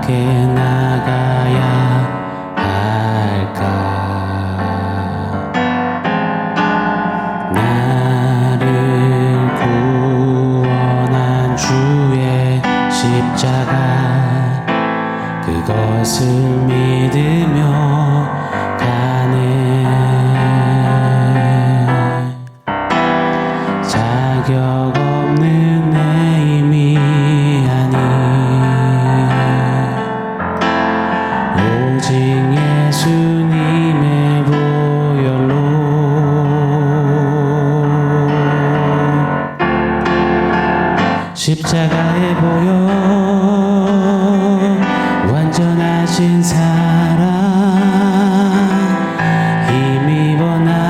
어떻게 나가야 할까? 나를 구원한 주의 십자가, 그것을 믿으며 가네. 자격 없는 내 힘이 아니, 오직 예수님의 보혈로. 십자가의 보혈, 완전하신 사랑, 힘입어 나갑니다.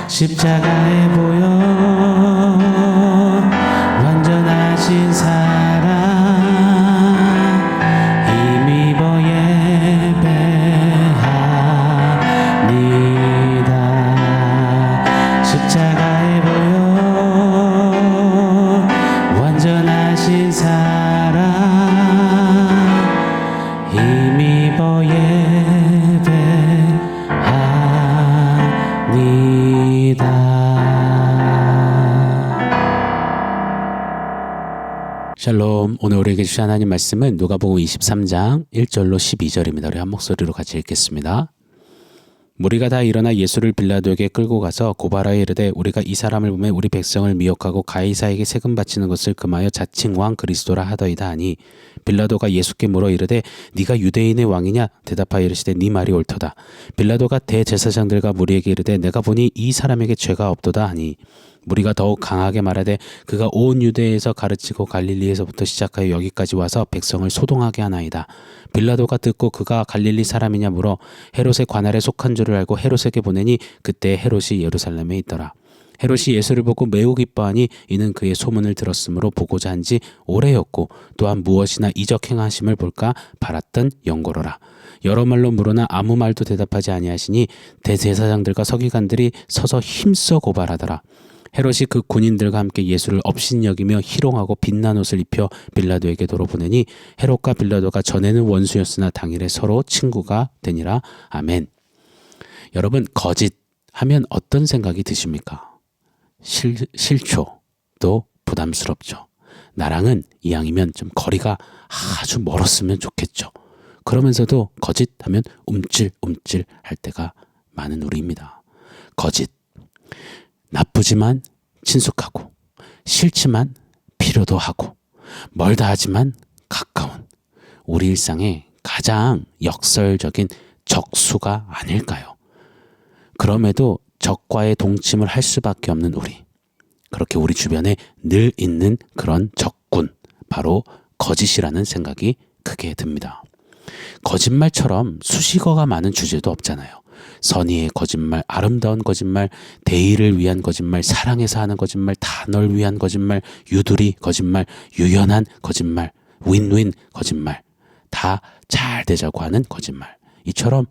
십자가의 보혈, 완전하신 사랑, 힘입어 예배합니다. 십자가의 보혈, 완전하신 사랑, 힘입어 예배합니다. 샬롬. 오늘 우리에게 주신 하나님 말씀은 누가복음 23장 1절로 12절입니다. 우리 한 목소리로 같이 읽겠습니다. 무리가 다 일어나 예수를 빌라도에게 끌고 가서 고발하여 이르되, 우리가 이 사람을 보매 우리 백성을 미혹하고 가이사에게 세금 바치는 것을 금하여 자칭 왕 그리스도라 하더이다 하니, 빌라도가 예수께 물어 이르되, 네가 유대인의 왕이냐? 대답하여 이르시되, 네 말이 옳도다. 빌라도가 대제사장들과 무리에게 이르되, 내가 보니 이 사람에게 죄가 없도다 하니, 무리가 더욱 강하게 말하되, 그가 온 유대에서 가르치고 갈릴리에서부터 시작하여 여기까지 와서 백성을 소동하게 하나이다. 빌라도가 듣고 그가 갈릴리 사람이냐 물어 헤롯의 관할에 속한 줄을 알고 헤롯에게 보내니, 그때 헤롯이 예루살렘에 있더라. 헤롯이 예수를 보고 매우 기뻐하니, 이는 그의 소문을 들었으므로 보고자 한지 오래였고, 또한 무엇이나 이적 행하심을 볼까 바랐던 영고로라. 여러 말로 물으나 아무 말도 대답하지 아니하시니, 대제사장들과 서기관들이 서서 힘써 고발하더라. 헤롯이 그 군인들과 함께 예수를 업신여기며 희롱하고 빛난 옷을 입혀 빌라도에게 도로 보내니, 헤롯과 빌라도가 전에는 원수였으나 당일에 서로 친구가 되니라. 아멘. 여러분, 거짓 하면 어떤 생각이 드십니까? 싫죠. 또 부담스럽죠. 나랑은 이왕이면 좀 거리가 아주 멀었으면 좋겠죠. 그러면서도 거짓하면 움찔움찔 할 때가 많은 우리입니다. 거짓. 나쁘지만 친숙하고, 싫지만 필요도 하고, 멀다 하지만 가까운 우리 일상의 가장 역설적인 적수가 아닐까요? 그럼에도 적과의 동침을 할 수밖에 없는 우리, 그렇게 우리 주변에 늘 있는 그런 적군, 바로 거짓이라는 생각이 크게 듭니다. 거짓말처럼 수식어가 많은 주제도 없잖아요. 선의의 거짓말, 아름다운 거짓말, 대의를 위한 거짓말, 사랑해서 하는 거짓말, 단어를 위한 거짓말, 유두리 거짓말, 유연한 거짓말, 윈윈 거짓말, 다 잘 되자고 하는 거짓말. 이처럼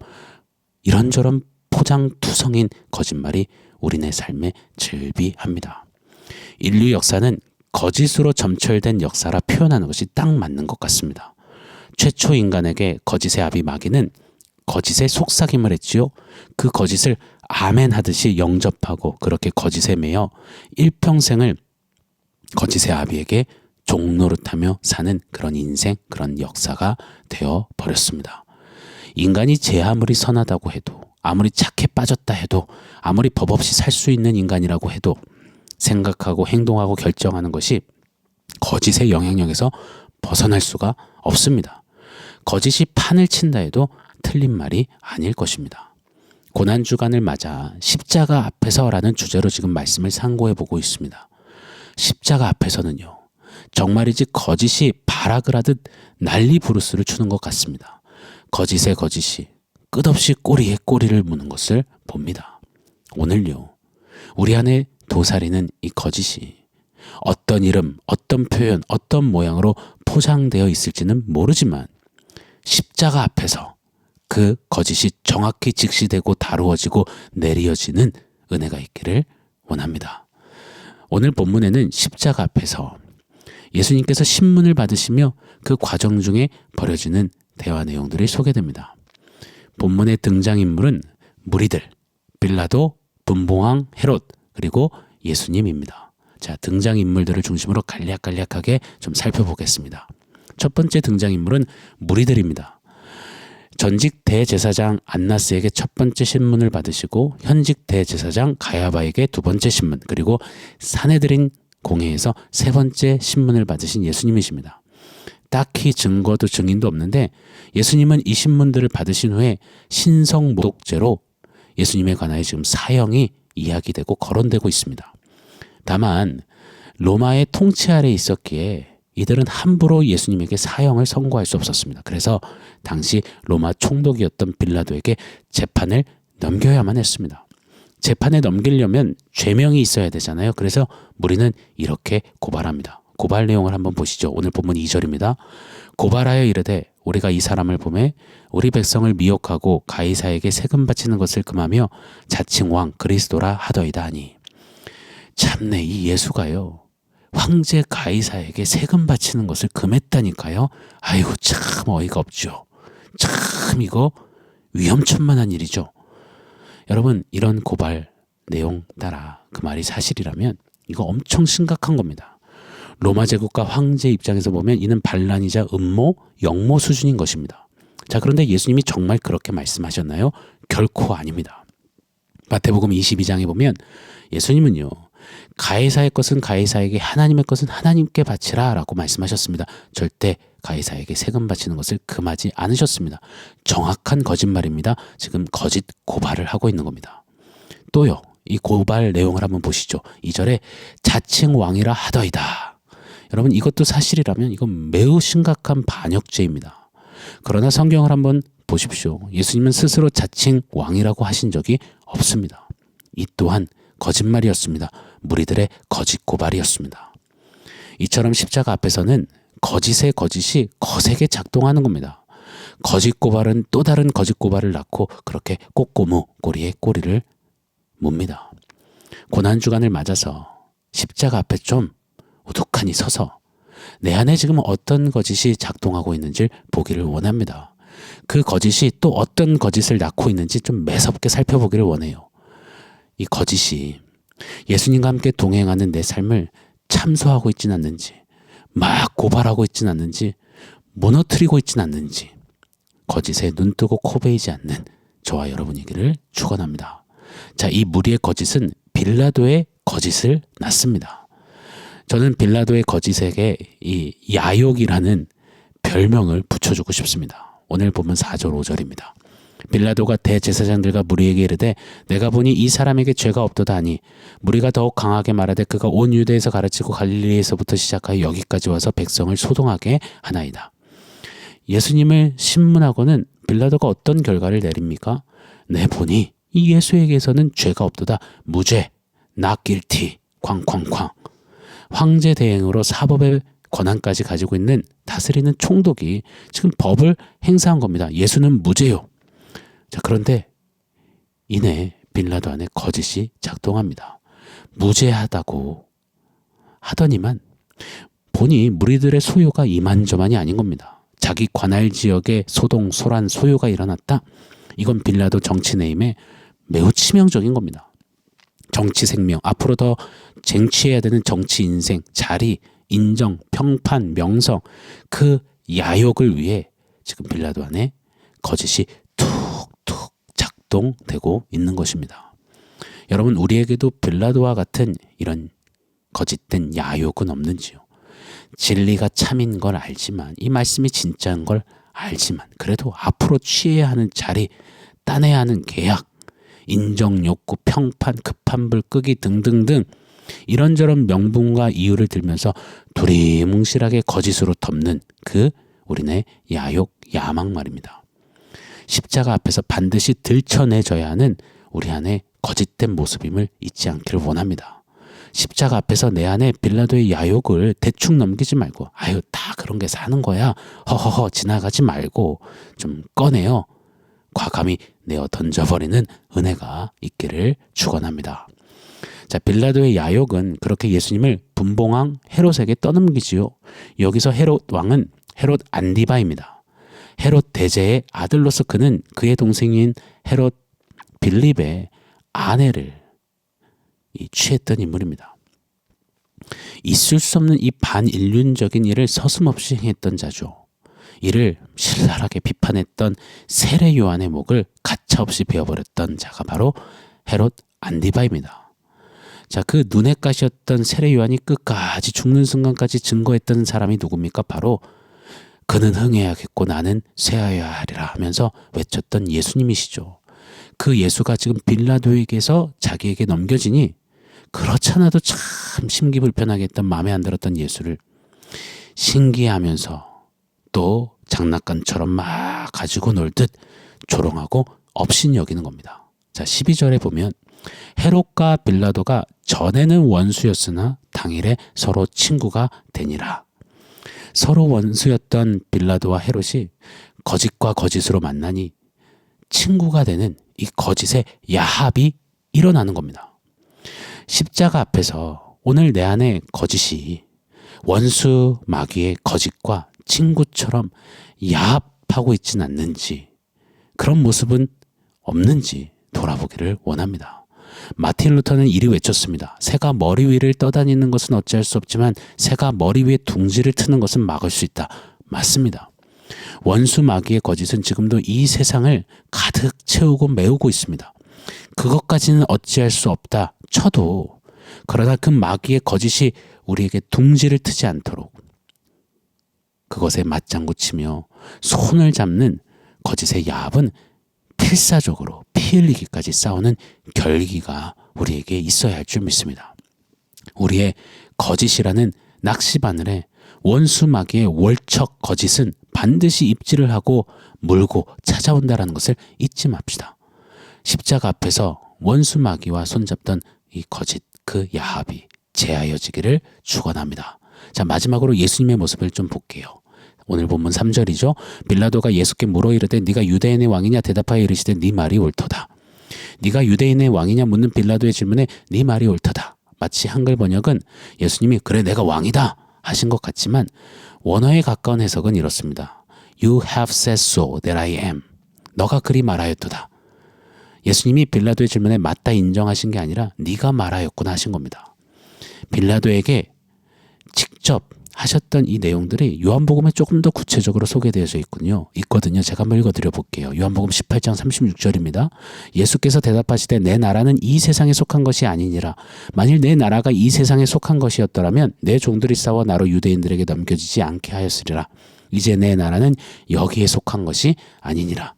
이런저런 포장투성인 거짓말이 우리네 삶에 즐비합니다. 인류 역사는 거짓으로 점철된 역사라 표현하는 것이 딱 맞는 것 같습니다. 최초 인간에게 거짓의 아비 마귀는 거짓에 속삭임을 했지요. 그 거짓을 아멘 하듯이 영접하고 그렇게 거짓에 매여 일평생을 거짓의 아비에게 종노릇하며 사는 그런 인생, 그런 역사가 되어 버렸습니다. 인간이 제 아무리 선하다고 해도, 아무리 착해 빠졌다 해도, 아무리 법 없이 살 수 있는 인간이라고 해도 생각하고 행동하고 결정하는 것이 거짓의 영향력에서 벗어날 수가 없습니다. 거짓이 판을 친다 해도 틀린 말이 아닐 것입니다. 고난주간을 맞아 십자가 앞에서라는 주제로 지금 말씀을 상고해 보고 있습니다. 십자가 앞에서는요, 정말이지 거짓이 발악을 하듯 난리 부르스를 추는 것 같습니다. 거짓의 거짓이 끝없이 꼬리에 꼬리를 무는 것을 봅니다. 오늘요, 우리 안에 도사리는 이 거짓이 어떤 이름, 어떤 표현, 어떤 모양으로 포장되어 있을지는 모르지만 십자가 앞에서 그 거짓이 정확히 직시되고 다루어지고 내리어지는 은혜가 있기를 원합니다. 오늘 본문에는 십자가 앞에서 예수님께서 신문을 받으시며 그 과정 중에 벌어지는 대화 내용들이 소개됩니다. 본문의 등장인물은 무리들, 빌라도, 분봉왕 헤롯, 그리고 예수님입니다. 자, 등장인물들을 중심으로 간략간략하게 좀 살펴보겠습니다. 첫 번째 등장인물은 무리들입니다. 전직 대제사장 안나스에게 첫 번째 신문을 받으시고 현직 대제사장 가야바에게 두 번째 신문, 그리고 사내들인 공회에서 세 번째 신문을 받으신 예수님이십니다. 딱히 증거도 증인도 없는데 예수님은 이 신문들을 받으신 후에 신성모독죄로 예수님에 관하여 지금 사형이 이야기되고 거론되고 있습니다. 다만 로마의 통치 아래 있었기에 이들은 함부로 예수님에게 사형을 선고할 수 없었습니다. 그래서 당시 로마 총독이었던 빌라도에게 재판을 넘겨야만 했습니다. 재판에 넘기려면 죄명이 있어야 되잖아요. 그래서 무리는 이렇게 고발합니다. 고발 내용을 한번 보시죠. 오늘 본문 2절입니다. 고발하여 이르되 우리가 이 사람을 보매 우리 백성을 미혹하고 가이사에게 세금 바치는 것을 금하며 자칭 왕 그리스도라 하더이다 하니. 참내 이 예수가요, 황제 가이사에게 세금 바치는 것을 금했다니까요. 아이고 참 어이가 없죠. 참 이거 위험천만한 일이죠. 여러분, 이런 고발 내용 따라 그 말이 사실이라면 이거 엄청 심각한 겁니다. 로마 제국과 황제 입장에서 보면 이는 반란이자 음모, 역모 수준인 것입니다. 자, 그런데 예수님이 정말 그렇게 말씀하셨나요? 결코 아닙니다. 마태복음 22장에 보면 예수님은요, 가이사의 것은 가이사에게, 하나님의 것은 하나님께 바치라 라고 말씀하셨습니다. 절대 가이사에게 세금 바치는 것을 금하지 않으셨습니다. 정확한 거짓말입니다. 지금 거짓 고발을 하고 있는 겁니다. 또요, 이 고발 내용을 한번 보시죠. 2절에 자칭 왕이라 하더이다. 여러분, 이것도 사실이라면 이건 매우 심각한 반역죄입니다. 그러나 성경을 한번 보십시오. 예수님은 스스로 자칭 왕이라고 하신 적이 없습니다. 이 또한 거짓말이었습니다. 무리들의 거짓 고발이었습니다. 이처럼 십자가 앞에서는 거짓의 거짓이 거세게 작동하는 겁니다. 거짓 고발은 또 다른 거짓 고발을 낳고 그렇게 꼬꼬무 꼬리에 꼬리를 묻니다. 고난주간을 맞아서 십자가 앞에 좀 우두커니 서서 내 안에 지금 어떤 거짓이 작동하고 있는지 보기를 원합니다. 그 거짓이 또 어떤 거짓을 낳고 있는지 좀 매섭게 살펴보기를 원해요. 이 거짓이 예수님과 함께 동행하는 내 삶을 참소하고 있진 않는지, 막 고발하고 있진 않는지, 무너뜨리고 있진 않는지, 거짓에 눈뜨고 코베이지 않는 저와 여러분이기를 축원합니다. 자, 이 무리의 거짓은 빌라도의 거짓을 낳습니다. 저는 빌라도의 거짓에게 이 야욕이라는 별명을 붙여주고 싶습니다. 오늘 보면 4절 5절입니다. 빌라도가 대제사장들과 무리에게 이르되 내가 보니 이 사람에게 죄가 없도다 하니 무리가 더욱 강하게 말하되 그가 온 유대에서 가르치고 갈릴리에서부터 시작하여 여기까지 와서 백성을 소동하게 하나이다. 예수님을 신문하고는 빌라도가 어떤 결과를 내립니까? 내 보니 이 예수에게서는 죄가 없도다. 무죄, not guilty, 쾅쾅쾅. 황제 대행으로 사법의 권한까지 가지고 있는 다스리는 총독이 지금 법을 행사한 겁니다. 예수는 무죄요. 자, 그런데 이내 빌라도 안에 거짓이 작동합니다. 무죄하다고 하더니만 보니 무리들의 소요가 이만저만이 아닌 겁니다. 자기 관할 지역에 소동, 소란, 소요가 일어났다. 이건 빌라도 정치 내임에 매우 치명적인 겁니다. 정치 생명, 앞으로 더 쟁취해야 되는 정치 인생, 자리, 인정, 평판, 명성, 그 야욕을 위해 지금 빌라도 안에 거짓이 툭툭 작동되고 있는 것입니다. 여러분, 우리에게도 빌라도와 같은 이런 거짓된 야욕은 없는지요? 진리가 참인 걸 알지만, 이 말씀이 진짜인 걸 알지만, 그래도 앞으로 취해야 하는 자리, 따내야 하는 계약, 인정 욕구, 평판, 급한 불 끄기 등등등 이런저런 명분과 이유를 들면서 두리뭉실하게 거짓으로 덮는 그 우리네 야욕, 야망 말입니다. 십자가 앞에서 반드시 들춰내줘야 하는 우리 안에 거짓된 모습임을 잊지 않기를 원합니다. 십자가 앞에서 내 안에 빌라도의 야욕을 대충 넘기지 말고, 아유 다 그런 게 사는 거야, 허허허 지나가지 말고 좀 꺼내요. 과감히 내어 던져버리는 은혜가 있기를 축원합니다. 자, 빌라도의 야욕은 그렇게 예수님을 분봉왕 헤롯에게 떠넘기지요. 여기서 헤롯 왕은 헤롯 안디바입니다. 헤롯 대제의 아들로서 그는 그의 동생인 헤롯 빌립의 아내를 취했던 인물입니다. 있을 수 없는 이 반인륜적인 일을 서슴없이 행했던 자죠. 이를 신랄하게 비판했던 세례 요한의 목을 가차없이 베어버렸던 자가 바로 헤롯 안디바입니다. 자, 그 눈의 가시였던 세례 요한이 끝까지 죽는 순간까지 증거했던 사람이 누굽니까? 바로 그는 흥해야겠고 나는 쇠하여야 하리라 하면서 외쳤던 예수님이시죠. 그 예수가 지금 빌라도에게서 자기에게 넘겨지니 그렇잖아도 참 심기불편하게 했던, 마음에 안 들었던 예수를 신기하면서 또 장난감처럼 막 가지고 놀듯 조롱하고 업신여기는 겁니다. 자, 12절에 보면 헤롯과 빌라도가 전에는 원수였으나 당일에 서로 친구가 되니라. 서로 원수였던 빌라도와 헤롯이 거짓과 거짓으로 만나니 친구가 되는 이 거짓의 야합이 일어나는 겁니다. 십자가 앞에서 오늘 내 안에 거짓이 원수 마귀의 거짓과 친구처럼 야합하고 있진 않는지, 그런 모습은 없는지 돌아보기를 원합니다. 마틴 루터는 이리 외쳤습니다. 새가 머리 위를 떠다니는 것은 어찌할 수 없지만 새가 머리 위에 둥지를 트는 것은 막을 수 있다. 맞습니다. 원수 마귀의 거짓은 지금도 이 세상을 가득 채우고 메우고 있습니다. 그것까지는 어찌할 수 없다 쳐도, 그러나 그 마귀의 거짓이 우리에게 둥지를 트지 않도록 그것에 맞장구 치며 손을 잡는 거짓의 야합은 필사적으로 피 흘리기까지 싸우는 결기가 우리에게 있어야 할 줄 믿습니다. 우리의 거짓이라는 낚시바늘에 원수 마귀의 월척 거짓은 반드시 입질을 하고 물고 찾아온다는 것을 잊지 맙시다. 십자가 앞에서 원수 마귀와 손잡던 이 거짓, 그 야합이 제하여지기를 축원합니다. 자, 마지막으로 예수님의 모습을 좀 볼게요. 오늘 본문 3절이죠. 빌라도가 예수께 물어 이르되 네가 유대인의 왕이냐 대답하여 이르시되 네 말이 옳도다. 네가 유대인의 왕이냐 묻는 빌라도의 질문에 네 말이 옳도다. 마치 한글 번역은 예수님이 그래 내가 왕이다 하신 것 같지만 원어에 가까운 해석은 이렇습니다. You have said so that I am. 너가 그리 말하였도다. 예수님이 빌라도의 질문에 맞다 인정하신 게 아니라 네가 말하였구나 하신 겁니다. 빌라도에게 직접 하셨던 이 내용들이 요한복음에 조금 더 구체적으로 소개되어져 있거든요. 제가 한번 읽어드려 볼게요. 요한복음 18장 36절입니다. 예수께서 대답하시되 내 나라는 이 세상에 속한 것이 아니니라. 만일 내 나라가 이 세상에 속한 것이었더라면 내 종들이 싸워 나로 유대인들에게 넘겨지지 않게 하였으리라. 이제 내 나라는 여기에 속한 것이 아니니라.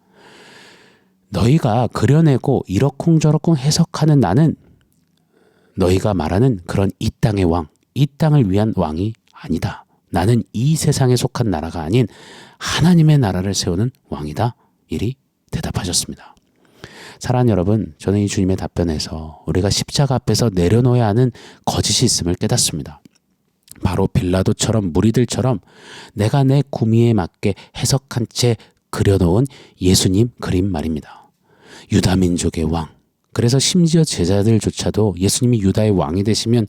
너희가 그려내고 이러쿵저러쿵 해석하는 나는 너희가 말하는 그런 이 땅의 왕, 이 땅을 위한 왕이 아니다. 나는 이 세상에 속한 나라가 아닌 하나님의 나라를 세우는 왕이다. 이리 대답하셨습니다. 사랑하는 여러분, 저는 이 주님의 답변에서 우리가 십자가 앞에서 내려놓아야 하는 거짓이 있음을 깨닫습니다. 바로 빌라도처럼 무리들처럼 내가 내 구미에 맞게 해석한 채 그려놓은 예수님 그림 말입니다. 유다 민족의 왕. 그래서 심지어 제자들조차도 예수님이 유다의 왕이 되시면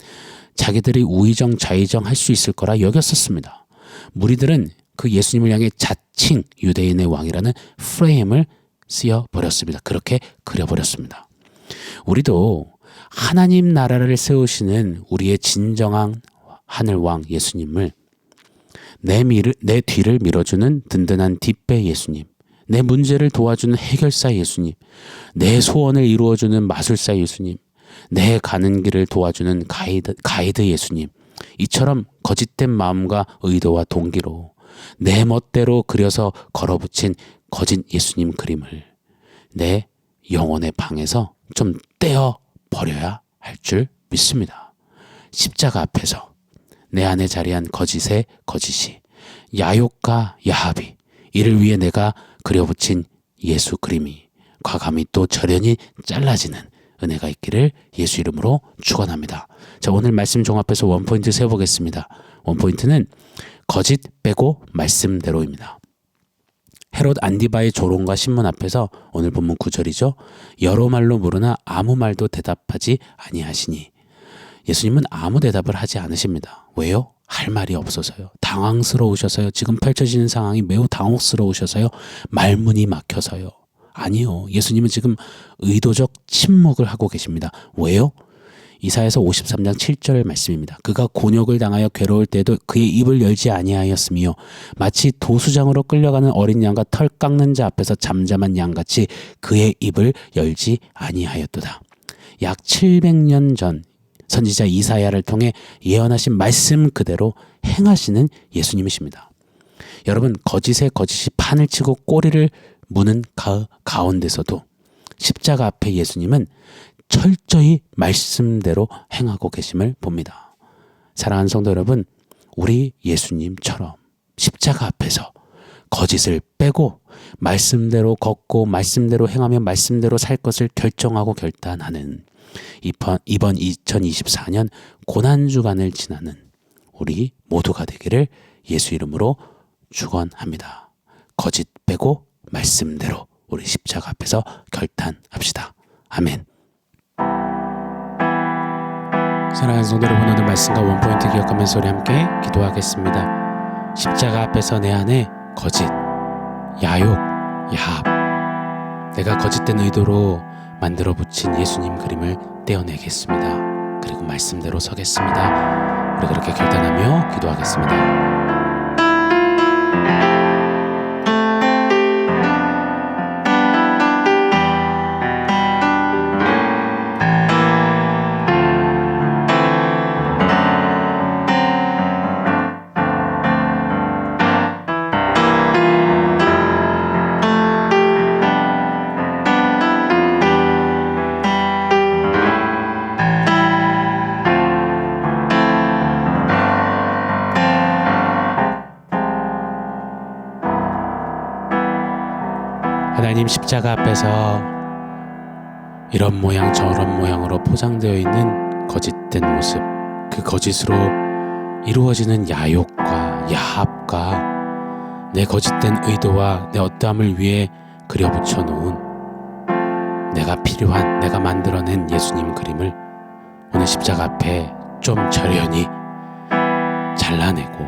자기들이 우의정 좌의정 할 수 있을 거라 여겼었습니다. 무리들은 그 예수님을 향해 자칭 유대인의 왕이라는 프레임을 씌워버렸습니다. 그렇게 그려버렸습니다. 우리도 하나님 나라를 세우시는 우리의 진정한 하늘왕 예수님을 내 뒤를 밀어주는 든든한 뒷배 예수님, 내 문제를 도와주는 해결사 예수님, 내 소원을 이루어주는 마술사 예수님, 내 가는 길을 도와주는 가이드 예수님, 이처럼 거짓된 마음과 의도와 동기로 내 멋대로 그려서 걸어붙인 거짓 예수님 그림을 내 영혼의 방에서 좀 떼어버려야 할 줄 믿습니다. 십자가 앞에서 내 안에 자리한 거짓의 거짓이, 야욕과 야합이, 이를 위해 내가 그려붙인 예수 그림이 과감히 또 절연히 잘라지는 은혜가 있기를 예수 이름으로 축원합니다. 자, 오늘 말씀 종합해서 원포인트 세워보겠습니다. 원포인트는 거짓 빼고 말씀대로입니다. 헤롯 안디바의 조롱과 신문 앞에서 오늘 본문 9절이죠. 여러 말로 물으나 아무 말도 대답하지 아니하시니 예수님은 아무 대답을 하지 않으십니다. 왜요? 할 말이 없어서요. 당황스러우셔서요. 지금 펼쳐지는 상황이 매우 당혹스러우셔서요. 말문이 막혀서요. 아니요. 예수님은 지금 의도적 침묵을 하고 계십니다. 왜요? 이사야서 53장 7절 말씀입니다. 그가 곤욕을 당하여 괴로울 때도 그의 입을 열지 아니하였으며 마치 도수장으로 끌려가는 어린 양과 털 깎는 자 앞에서 잠잠한 양같이 그의 입을 열지 아니하였도다. 약 700년 전 선지자 이사야를 통해 예언하신 말씀 그대로 행하시는 예수님이십니다. 여러분, 거짓에 거짓이 판을 치고 꼬리를 무는 가운데서도 십자가 앞에 예수님은 철저히 말씀대로 행하고 계심을 봅니다. 사랑하는 성도 여러분, 우리 예수님처럼 십자가 앞에서 거짓을 빼고 말씀대로 걷고 말씀대로 행하며 말씀대로 살 것을 결정하고 결단하는 이번 2024년 고난주간을 지나는 우리 모두가 되기를 예수 이름으로 축원합니다. 거짓 빼고 말씀대로 우리 십자가 앞에서 결단합시다. 아멘. 사랑하는 성도 여러분, 오늘 말씀과 원포인트 기억하면서 우리 함께 기도하겠습니다. 십자가 앞에서 내 안에 거짓, 야욕, 야합, 내가 거짓된 의도로 만들어 붙인 예수님 그림을 떼어내겠습니다. 그리고 말씀대로 서겠습니다. 우리 그렇게 결단하며 기도하겠습니다. 하나님, 십자가 앞에서 이런 모양 저런 모양으로 포장되어 있는 거짓된 모습, 그 거짓으로 이루어지는 야욕과 야합과 내 거짓된 의도와 내 어떠함을 위해 그려붙여 놓은 내가 필요한, 내가 만들어낸 예수님 그림을 오늘 십자가 앞에 좀 저련히 잘라내고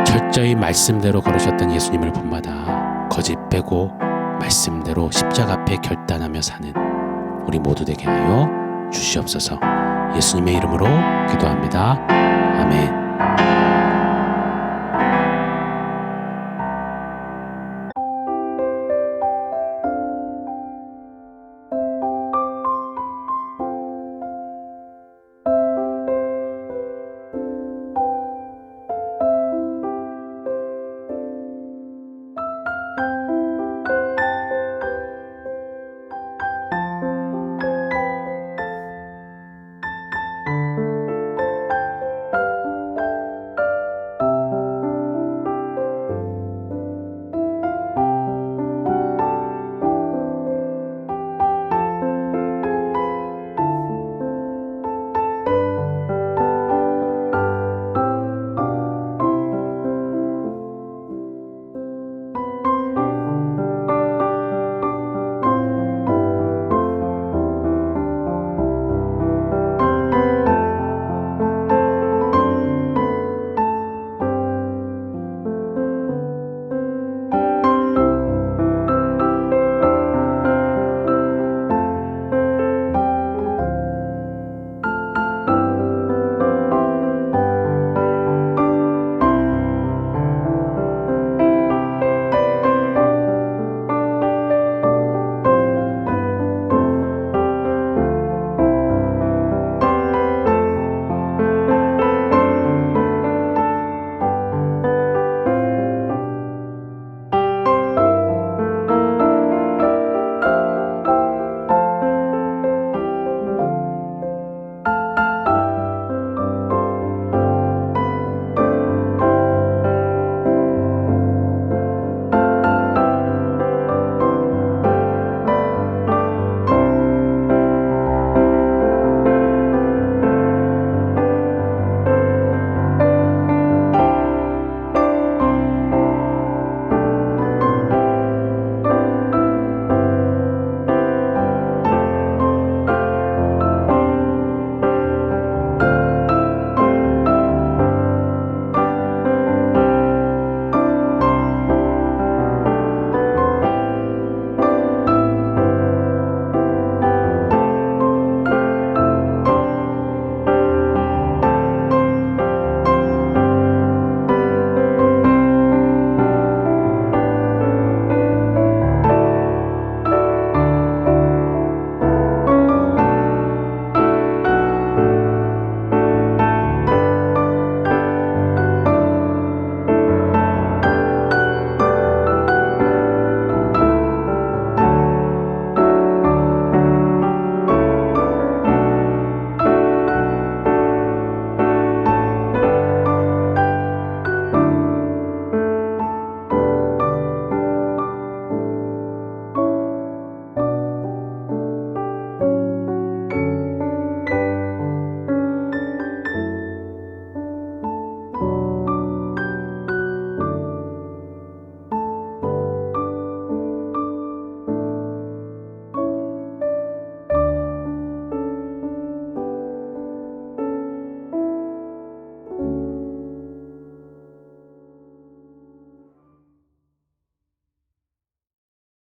철저히 말씀대로 걸으셨던 예수님을 본받아 거짓 빼고 말씀대로 십자가 앞에 결단하며 사는 우리 모두 되게 하여 주시옵소서. 예수님의 이름으로 기도합니다. 아멘.